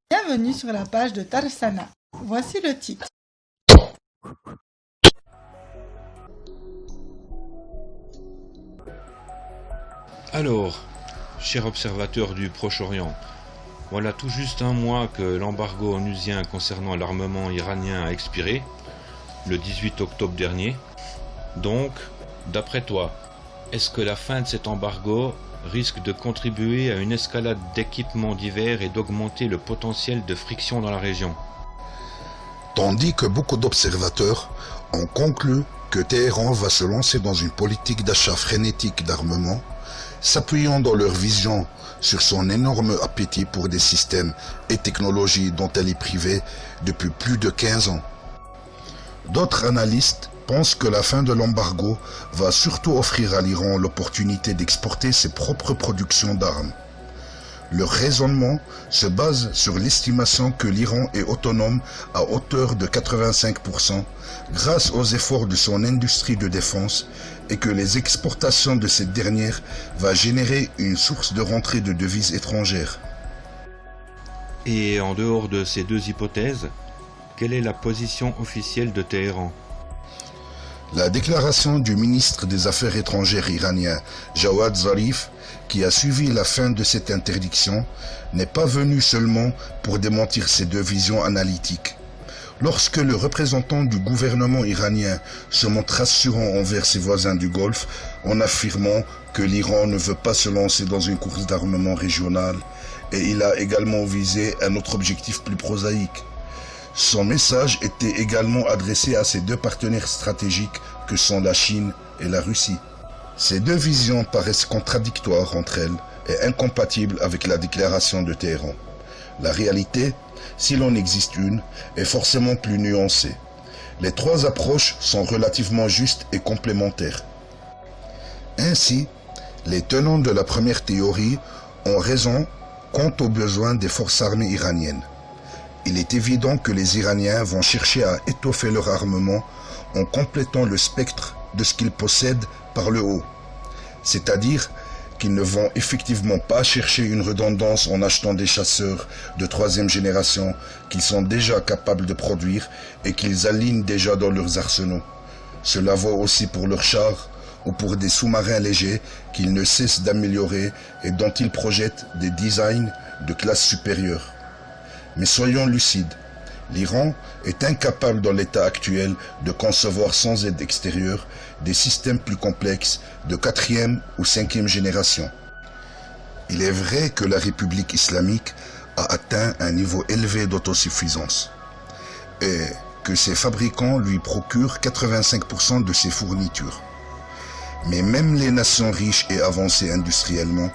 Bienvenue sur la page de Tarsana. Voici le titre. Alors, chers observateurs du Proche-Orient, voilà tout juste un mois que l'embargo onusien concernant l'armement iranien a expiré, le 18 octobre dernier. Donc, d'après toi, est-ce que la fin de cet embargo risque de contribuer à une escalade d'équipements divers et d'augmenter le potentiel de friction dans la région? Tandis que beaucoup d'observateurs ont conclu que Téhéran va se lancer dans une politique d'achat frénétique d'armement, s'appuyant dans leur vision sur son énorme appétit pour des systèmes et technologies dont elle est privée depuis plus de 15 ans. D'autres analystes pensent que la fin de l'embargo va surtout offrir à l'Iran l'opportunité d'exporter ses propres productions d'armes. Leur raisonnement se base sur l'estimation que l'Iran est autonome à hauteur de 85% grâce aux efforts de son industrie de défense et que les exportations de cette dernière va générer une source de rentrée de devises étrangères. Et en dehors de ces deux hypothèses, quelle est la position officielle de Téhéran? La déclaration du ministre des Affaires étrangères iranien, Jawad Zarif, qui a suivi la fin de cette interdiction, n'est pas venue seulement pour démentir ces deux visions analytiques. Lorsque le représentant du gouvernement iranien se montre rassurant envers ses voisins du Golfe en affirmant que l'Iran ne veut pas se lancer dans une course d'armement régionale, et il a également visé un autre objectif plus prosaïque. Son message était également adressé à ses deux partenaires stratégiques que sont la Chine et la Russie. Ces deux visions paraissent contradictoires entre elles et incompatibles avec la déclaration de Téhéran. La réalité, s'il en existe une, est forcément plus nuancée. Les trois approches sont relativement justes et complémentaires. Ainsi, les tenants de la première théorie ont raison quant aux besoins des forces armées iraniennes. Il est évident que les Iraniens vont chercher à étoffer leur armement en complétant le spectre de ce qu'ils possèdent par le haut. C'est-à-dire qu'ils ne vont effectivement pas chercher une redondance en achetant des chasseurs de troisième génération qu'ils sont déjà capables de produire et qu'ils alignent déjà dans leurs arsenaux. Cela vaut aussi pour leurs chars ou pour des sous-marins légers qu'ils ne cessent d'améliorer et dont ils projettent des designs de classe supérieure. Mais soyons lucides, l'Iran est incapable dans l'état actuel de concevoir sans aide extérieure des systèmes plus complexes de 4e ou 5e génération. Il est vrai que la République islamique a atteint un niveau élevé d'autosuffisance et que ses fabricants lui procurent 85% de ses fournitures. Mais même les nations riches et avancées industriellement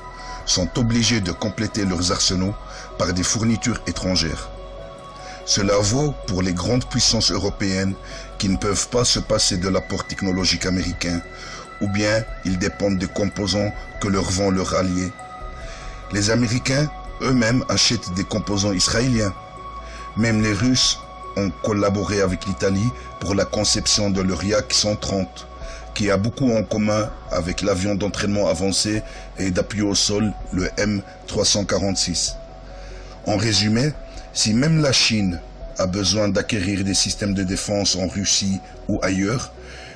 sont obligées de compléter leurs arsenaux par des fournitures étrangères. Cela vaut pour les grandes puissances européennes qui ne peuvent pas se passer de l'apport technologique américain, ou bien ils dépendent des composants que leur vend leur allié. Les Américains eux-mêmes achètent des composants israéliens. Même les Russes ont collaboré avec l'Italie pour la conception de leur Yak-130, qui a beaucoup en commun avec l'avion d'entraînement avancé et d'appui au sol, le M346. En résumé, si même la Chine a besoin d'acquérir des systèmes de défense en Russie ou ailleurs,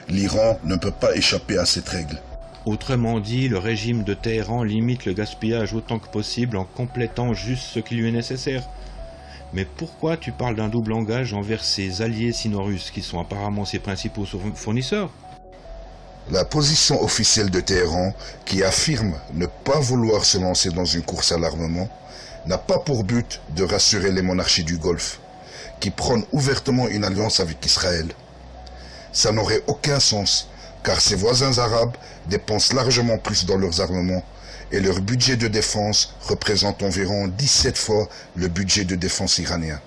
l'Iran ne peut pas échapper à cette règle. Autrement dit, le régime de Téhéran limite le gaspillage autant que possible en complétant juste ce qui lui est nécessaire. Mais pourquoi tu parles d'un double langage envers ses alliés sino-russes qui sont apparemment ses principaux fournisseurs? La position officielle de Téhéran, qui affirme ne pas vouloir se lancer dans une course à l'armement, n'a pas pour but de rassurer les monarchies du Golfe, qui prônent ouvertement une alliance avec Israël. Ça n'aurait aucun sens, car ses voisins arabes dépensent largement plus dans leurs armements, et leur budget de défense représente environ 17 fois le budget de défense iranien.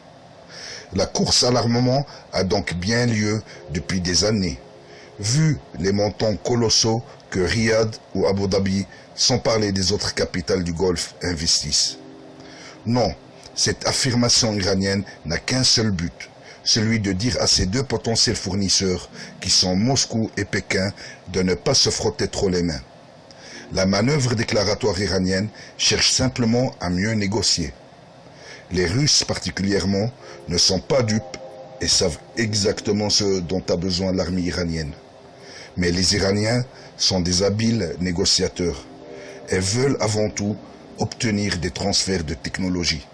La course à l'armement a donc bien lieu depuis des années, vu les montants colossaux que Riyad ou Abu Dhabi, sans parler des autres capitales du Golfe, investissent. Non, Cette affirmation iranienne n'a qu'un seul but, celui de dire à ces deux potentiels fournisseurs, qui sont Moscou et Pékin, de ne pas se frotter trop les mains. La manœuvre déclaratoire iranienne cherche simplement à mieux négocier. Les Russes particulièrement ne sont pas dupes et savent exactement ce dont a besoin l'armée iranienne. Mais les Iraniens sont des habiles négociateurs et veulent avant tout obtenir des transferts de technologie.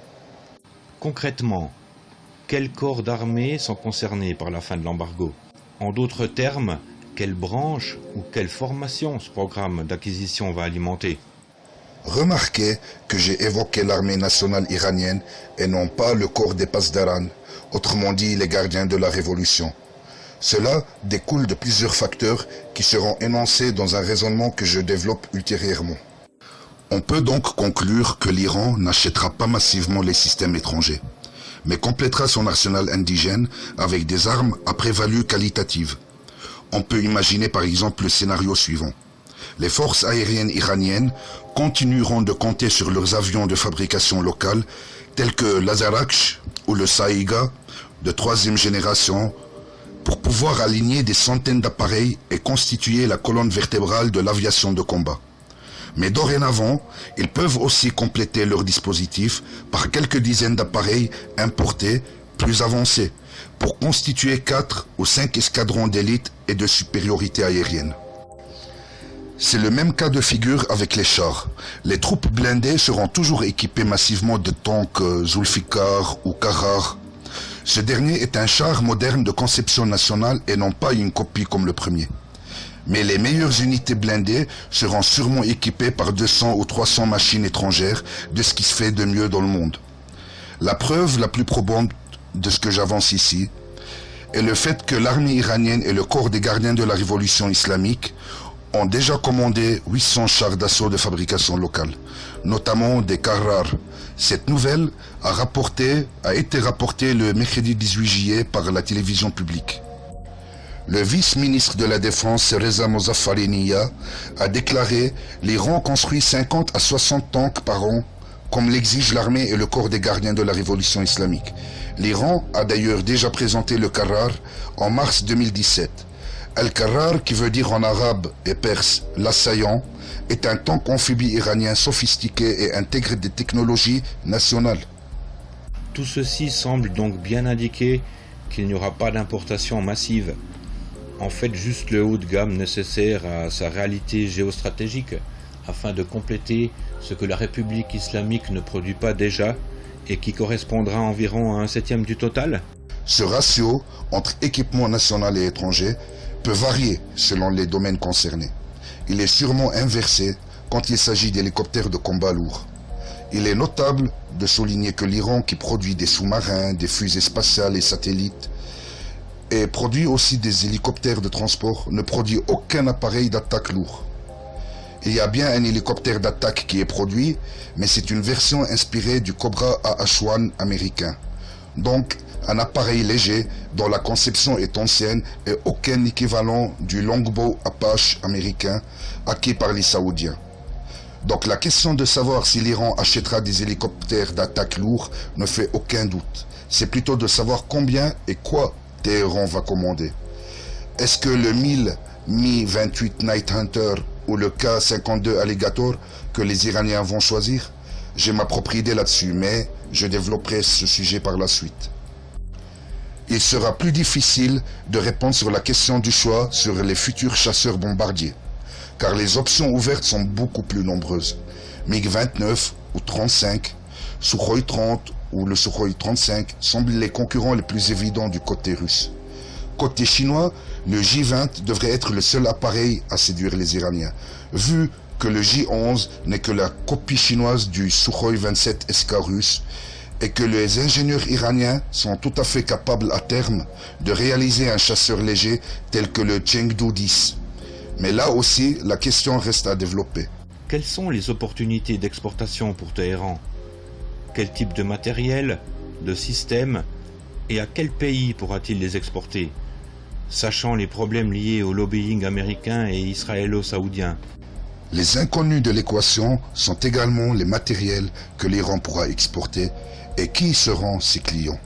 Concrètement, quels corps d'armée sont concernés par la fin de l'embargo? En d'autres termes, quelle branche ou quelle formation ce programme d'acquisition va alimenter? Remarquez que j'ai évoqué l'armée nationale iranienne et non pas le corps des Pasdaran, autrement dit les gardiens de la révolution. Cela découle de plusieurs facteurs qui seront énoncés dans un raisonnement que je développe ultérieurement. On peut donc conclure que l'Iran n'achètera pas massivement les systèmes étrangers, mais complétera son arsenal indigène avec des armes à prévalue qualitative. On peut imaginer par exemple le scénario suivant. Les forces aériennes iraniennes continueront de compter sur leurs avions de fabrication locale, tels que l'Azarakh ou le Saïga de 3e génération, pour pouvoir aligner des centaines d'appareils et constituer la colonne vertébrale de l'aviation de combat. Mais dorénavant, ils peuvent aussi compléter leur dispositif par quelques dizaines d'appareils importés plus avancés, pour constituer 4 ou 5 escadrons d'élite et de supériorité aérienne. C'est le même cas de figure avec les chars. Les troupes blindées seront toujours équipées massivement de tanks Zulfikar ou Karar. Ce dernier est un char moderne de conception nationale et non pas une copie comme le premier. Mais les meilleures unités blindées seront sûrement équipées par 200 ou 300 machines étrangères de ce qui se fait de mieux dans le monde. La preuve la plus probante de ce que j'avance ici est le fait que l'armée iranienne et le corps des gardiens de la révolution islamique ont déjà commandé 800 chars d'assaut de fabrication locale, notamment des Karar. Cette nouvelle a été rapportée le mercredi 18 juillet par la télévision publique. Le vice-ministre de la Défense, Reza Mozaffariniya, a déclaré « L'Iran construit 50 à 60 tanks par an, comme l'exige l'armée et le corps des gardiens de la révolution islamique. » L'Iran a d'ailleurs déjà présenté le Karar en mars 2017. Al-Karar, qui veut dire en arabe et perse « l'assaillant », est un tank amphibie iranien sophistiqué et intègre des technologies nationales. Tout ceci semble donc bien indiquer qu'il n'y aura pas d'importation massive. En fait, juste le haut de gamme nécessaire à sa réalité géostratégique, afin de compléter ce que la République islamique ne produit pas déjà et qui correspondra environ à 1/7 du total. Ce ratio entre équipement national et étranger peut varier selon les domaines concernés. Il est sûrement inversé quand il s'agit d'hélicoptères de combat lourds. Il est notable de souligner que l'Iran, qui produit des sous-marins, des fusées spatiales et satellites, et produit aussi des hélicoptères de transport, ne produit aucun appareil d'attaque lourd. Il y a bien un hélicoptère d'attaque qui est produit, mais c'est une version inspirée du Cobra AH-1 américain. Donc, un appareil léger dont la conception est ancienne et aucun équivalent du Longbow Apache américain acquis par les Saoudiens. Donc la question de savoir si l'Iran achètera des hélicoptères d'attaque lourds ne fait aucun doute. C'est plutôt de savoir combien et quoi Téhéran va commander. Est-ce que le Mi-28 Night Hunter ou le K-52 Alligator que les Iraniens vont choisir? J'ai ma propre idée là-dessus, mais je développerai ce sujet par la suite. Il sera plus difficile de répondre sur la question du choix sur les futurs chasseurs bombardiers, car les options ouvertes sont beaucoup plus nombreuses. MiG-29 ou 35, Sukhoi 30 ou le Sukhoi 35 semblent les concurrents les plus évidents du côté russe. Côté chinois, le J-20 devrait être le seul appareil à séduire les Iraniens, vu que le J-11 n'est que la copie chinoise du Sukhoi 27 SK russe, et que les ingénieurs iraniens sont tout à fait capables à terme de réaliser un chasseur léger tel que le Chengdu 10. Mais là aussi, la question reste à développer. Quelles sont les opportunités d'exportation pour Téhéran? Quel type de matériel, de système, et à quel pays pourra-t-il les exporter, sachant les problèmes liés au lobbying américain et israélo-saoudien? Les inconnus de l'équation sont également les matériels que l'Iran pourra exporter Et qui seront ces clients?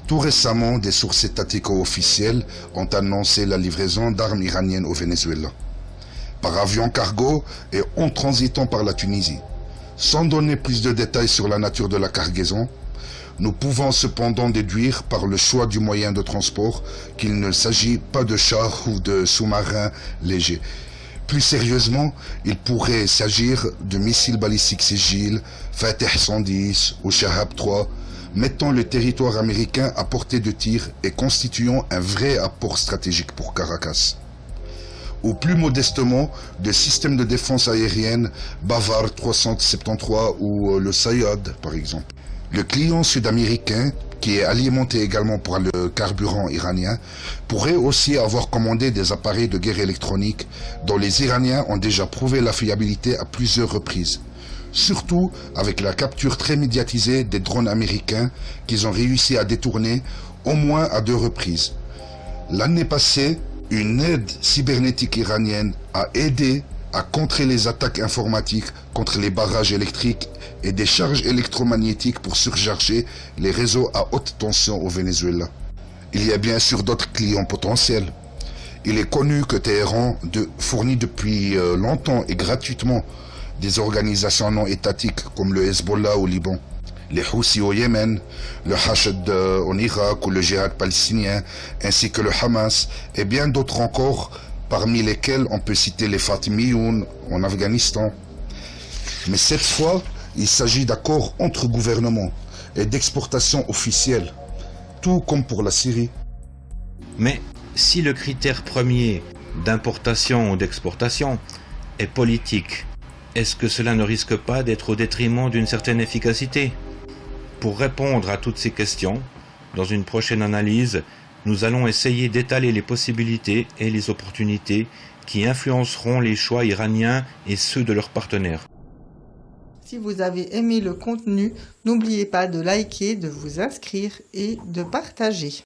Tout récemment, des sources étatico-officielles ont annoncé la livraison d'armes iraniennes au Venezuela, par avion cargo et en transitant par la Tunisie. Sans donner plus de détails sur la nature de la cargaison, nous pouvons cependant déduire par le choix du moyen de transport qu'il ne s'agit pas de chars ou de sous-marins légers. Plus sérieusement, il pourrait s'agir de missiles balistiques Sigil, Fateh 110 ou Shahab 3, mettant le territoire américain à portée de tir et constituant un vrai apport stratégique pour Caracas. Ou plus modestement, de systèmes de défense aérienne Bavar 373 ou le Sayad par exemple. Le client sud-américain, qui est alimenté également par le carburant iranien, pourrait aussi avoir commandé des appareils de guerre électronique dont les Iraniens ont déjà prouvé la fiabilité à plusieurs reprises. Surtout avec la capture très médiatisée des drones américains qu'ils ont réussi à détourner au moins à 2 reprises. L'année passée, une aide cybernétique iranienne a aidé à contrer les attaques informatiques contre les barrages électriques et des charges électromagnétiques pour surcharger les réseaux à haute tension au Venezuela. Il y a bien sûr d'autres clients potentiels. Il est connu que Téhéran fournit depuis longtemps et gratuitement des organisations non étatiques comme le Hezbollah au Liban, les Houthis au Yémen, le Hachd en Irak ou le Djihad palestinien, ainsi que le Hamas et bien d'autres encore, parmi lesquels on peut citer les Fatimiyoun en Afghanistan. Mais cette fois, il s'agit d'accords entre gouvernements et d'exportations officielles, tout comme pour la Syrie. Mais si le critère premier d'importation ou d'exportation est politique, est-ce que cela ne risque pas d'être au détriment d'une certaine efficacité? Pour répondre à toutes ces questions, dans une prochaine analyse, nous allons essayer d'étaler les possibilités et les opportunités qui influenceront les choix iraniens et ceux de leurs partenaires. Si vous avez aimé le contenu, n'oubliez pas de liker, de vous inscrire et de partager.